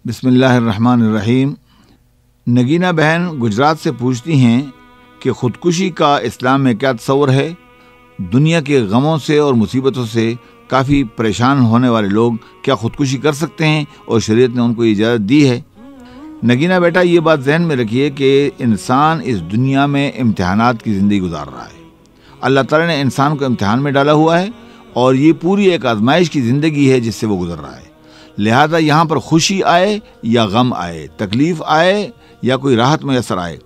بسم اللہ الرحمن الرحیم۔ نگینہ بہن گجرات سے پوچھتی ہیں کہ خودکشی کا اسلام میں کیا تصور ہے؟ دنیا کے غموں سے اور مصیبتوں سے کافی پریشان ہونے والے لوگ کیا خودکشی کر سکتے ہیں اور شریعت نے ان کو اجازت دی ہے؟ نگینہ بیٹا، یہ بات ذہن میں رکھیے کہ انسان اس دنیا میں امتحانات کی زندگی گزار رہا ہے۔ اللہ تعالیٰ نے انسان کو امتحان میں ڈالا ہوا ہے اور یہ پوری ایک آزمائش کی زندگی ہے جس سے وہ گزر رہا ہے۔ لہذا یہاں پر خوشی آئے یا غم آئے، تکلیف آئے یا کوئی راحت میسر آئے،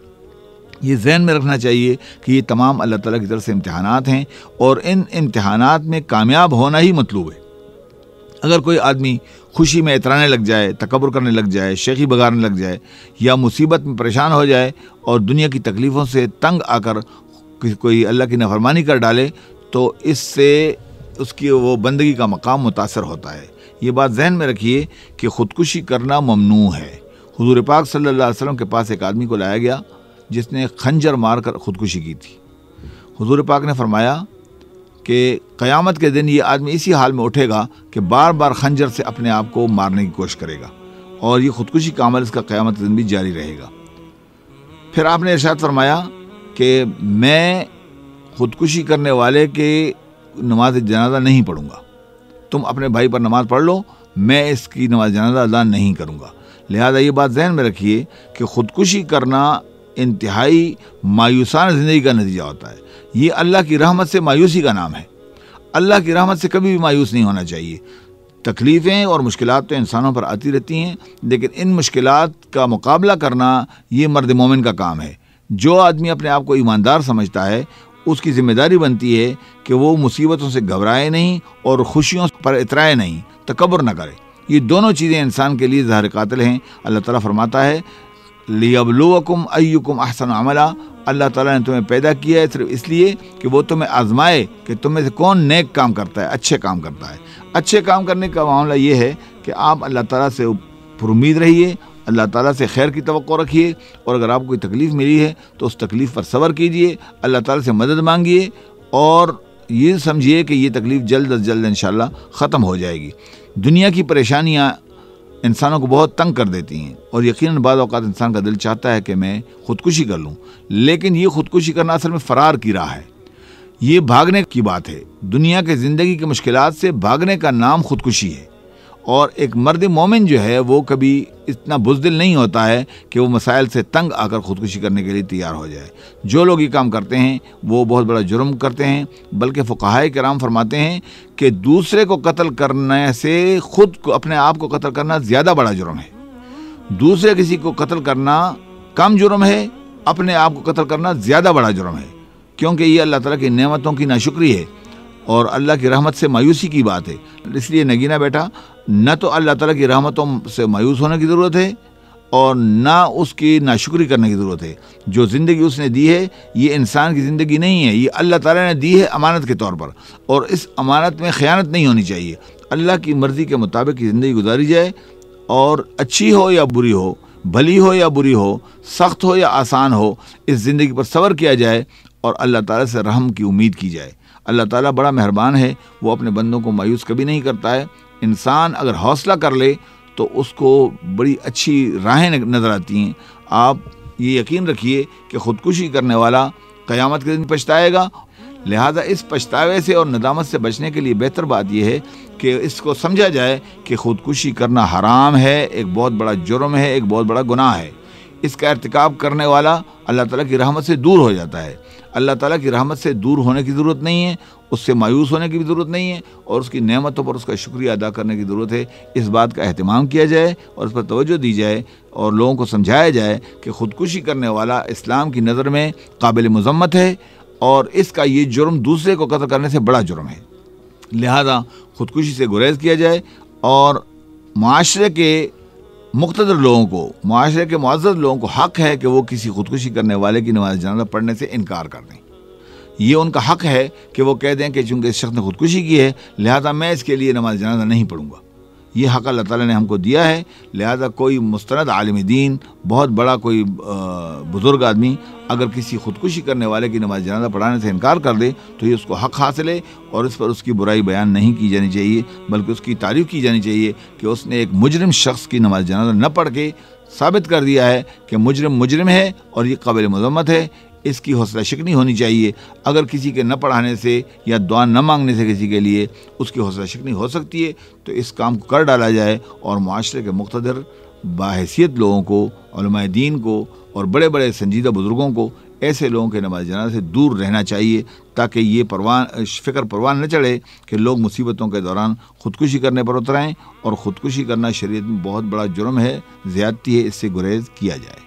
یہ ذہن میں رکھنا چاہیے کہ یہ تمام اللہ تعالیٰ کی طرف سے امتحانات ہیں اور ان امتحانات میں کامیاب ہونا ہی مطلوب ہے۔ اگر کوئی آدمی خوشی میں اترانے لگ جائے، تکبر کرنے لگ جائے، شیخی بگارنے لگ جائے یا مصیبت میں پریشان ہو جائے اور دنیا کی تکلیفوں سے تنگ آ کر کوئی اللہ کی نافرمانی کر ڈالے تو اس سے اس کی وہ بندگی کا مقام متاثر ہوتا ہے۔ یہ بات ذہن میں رکھیے کہ خودکشی کرنا ممنوع ہے۔ حضور پاک صلی اللہ علیہ وسلم کے پاس ایک آدمی کو لایا گیا جس نے خنجر مار کر خودکشی کی تھی۔ حضور پاک نے فرمایا کہ قیامت کے دن یہ آدمی اسی حال میں اٹھے گا کہ بار بار خنجر سے اپنے آپ کو مارنے کی کوشش کرے گا اور یہ خودکشی کا عمل اس کا قیامت کے دن بھی جاری رہے گا۔ پھر آپ نے ارشاد فرمایا کہ میں خودکشی کرنے والے کے نماز جنازہ نہیں پڑھوں گا، تم اپنے بھائی پر نماز پڑھ لو، میں اس کی نماز جنازہ ادا نہیں کروں گا۔ لہذا یہ بات ذہن میں رکھیے کہ خودکشی کرنا انتہائی مایوسانہ زندگی کا نتیجہ ہوتا ہے۔ یہ اللہ کی رحمت سے مایوسی کا نام ہے۔ اللہ کی رحمت سے کبھی بھی مایوس نہیں ہونا چاہیے۔ تکلیفیں اور مشکلات تو انسانوں پر آتی رہتی ہیں، لیکن ان مشکلات کا مقابلہ کرنا یہ مرد مومن کا کام ہے۔ جو آدمی اپنے آپ کو ایماندار سمجھتا ہے اس کی ذمہ داری بنتی ہے کہ وہ مصیبتوں سے گھبرائے نہیں اور خوشیوں پر اترائے نہیں، تکبر نہ کرے۔ یہ دونوں چیزیں انسان کے لیے زہر قاتل ہیں۔ اللہ تعالیٰ فرماتا ہے لِيَبْلُوَكُمْ أَيُّكُمْ أَحْسَنُ عَمَلًا، اللہ تعالیٰ نے تمہیں پیدا کیا ہے صرف اس لیے کہ وہ تمہیں آزمائے کہ تم میں سے کون نیک کام کرتا ہے، اچھے کام کرتا ہے۔ اچھے کام کرنے کا معاملہ یہ ہے کہ آپ اللہ تعالیٰ سے پر امید رہیے، اللہ تعالیٰ سے خیر کی توقع رکھیے، اور اگر آپ کو کوئی تکلیف ملی ہے تو اس تکلیف پر صبر کیجیے، اللہ تعالیٰ سے مدد مانگیے اور یہ سمجھیے کہ یہ تکلیف جلد از جلد انشاءاللہ ختم ہو جائے گی۔ دنیا کی پریشانیاں انسانوں کو بہت تنگ کر دیتی ہیں اور یقیناً بعض اوقات انسان کا دل چاہتا ہے کہ میں خودکشی کر لوں، لیکن یہ خودکشی کرنا اصل میں فرار کی راہ ہے، یہ بھاگنے کی بات ہے۔ دنیا کے زندگی کی مشکلات سے بھاگنے کا نام خودکشی ہے، اور ایک مرد مومن جو ہے وہ کبھی اتنا بزدل نہیں ہوتا ہے کہ وہ مسائل سے تنگ آ کر خودکشی کرنے کے لیے تیار ہو جائے۔ جو لوگ یہ کام کرتے ہیں وہ بہت بڑا جرم کرتے ہیں، بلکہ فقہائے کرام فرماتے ہیں کہ دوسرے کو قتل کرنے سے خود کو اپنے آپ کو قتل کرنا زیادہ بڑا جرم ہے۔ دوسرے کسی کو قتل کرنا کم جرم ہے، اپنے آپ کو قتل کرنا زیادہ بڑا جرم ہے، کیونکہ یہ اللہ تعالیٰ کی نعمتوں کی ناشکری ہے اور اللہ کی رحمت سے مایوسی کی بات ہے۔ اس لیے نگینہ بیٹا، نہ تو اللہ تعالیٰ کی رحمتوں سے مایوس ہونے کی ضرورت ہے اور نہ اس کی ناشکری کرنے کی ضرورت ہے۔ جو زندگی اس نے دی ہے یہ انسان کی زندگی نہیں ہے، یہ اللہ تعالیٰ نے دی ہے امانت کے طور پر، اور اس امانت میں خیانت نہیں ہونی چاہیے۔ اللہ کی مرضی کے مطابق یہ زندگی گزاری جائے، اور اچھی ہو یا بری ہو، بھلی ہو یا بری ہو، سخت ہو یا آسان ہو، اس زندگی پر صبر کیا جائے اور اللہ تعالیٰ سے رحم کی امید کی جائے۔ اللہ تعالیٰ بڑا مہربان ہے، وہ اپنے بندوں کو مایوس کبھی نہیں کرتا ہے۔ انسان اگر حوصلہ کر لے تو اس کو بڑی اچھی راہیں نظر آتی ہیں۔ آپ یہ یقین رکھیے کہ خودکشی کرنے والا قیامت کے دن پچھتائے گا۔ لہذا اس پچھتاوے سے اور ندامت سے بچنے کے لیے بہتر بات یہ ہے کہ اس کو سمجھا جائے کہ خودکشی کرنا حرام ہے، ایک بہت بڑا جرم ہے، ایک بہت بڑا گناہ ہے۔ اس کا ارتکاب کرنے والا اللہ تعالیٰ کی رحمت سے دور ہو جاتا ہے۔ اللہ تعالیٰ کی رحمت سے دور ہونے کی ضرورت نہیں ہے، اس سے مایوس ہونے کی بھی ضرورت نہیں ہے، اور اس کی نعمتوں پر اس کا شکریہ ادا کرنے کی ضرورت ہے۔ اس بات کا اہتمام کیا جائے اور اس پر توجہ دی جائے اور لوگوں کو سمجھایا جائے کہ خودکشی کرنے والا اسلام کی نظر میں قابل مذمت ہے اور اس کا یہ جرم دوسرے کو قتل کرنے سے بڑا جرم ہے۔ لہذا خودکشی سے گریز کیا جائے اور معاشرے کے مقتدر لوگوں کو، معاشرے کے معزز لوگوں کو حق ہے کہ وہ کسی خودکشی کرنے والے کی نماز جنازہ پڑھنے سے انکار کر دیں۔ یہ ان کا حق ہے کہ وہ کہہ دیں کہ چونکہ اس شخص نے خودکشی کی ہے لہذا میں اس کے لیے نماز جنازہ نہیں پڑھوں گا۔ یہ حق اللہ تعالیٰ نے ہم کو دیا ہے. لہذا کوئی مستند عالم دین، بہت بڑا کوئی بزرگ آدمی اگر کسی خودکشی کرنے والے کی نماز جنازہ پڑھانے سے انکار کر دے تو یہ اس کو حق حاصل ہے، اور اس پر اس کی برائی بیان نہیں کی جانی چاہیے، بلکہ اس کی تعریف کی جانی چاہیے کہ اس نے ایک مجرم شخص کی نماز جنازہ نہ پڑھ کے ثابت کر دیا ہے کہ مجرم ہے اور یہ قابل مذمت ہے. اس کی حوصلہ شکنی ہونی چاہیے. اگر کسی کے نہ پڑھانے سے یا دعا نہ مانگنے سے کسی کے لیے اس کی حوصلہ شکنی ہو سکتی ہے تو اس کام کو کر ڈالا جائے، اور معاشرے کے مقتدر باحیثیت لوگوں کو، علماء دین کو اور بڑے بڑے سنجیدہ بزرگوں کو ایسے لوگوں کے نماز جنازہ سے دور رہنا چاہیے، تاکہ یہ فکر پروان نہ چڑھے کہ لوگ مصیبتوں کے دوران خودکشی کرنے پر اترائیں، اور خودکشی کرنا شریعت میں بہت بڑا جرم ہے، زیادتی ہے، اس سے گریز کیا جائے.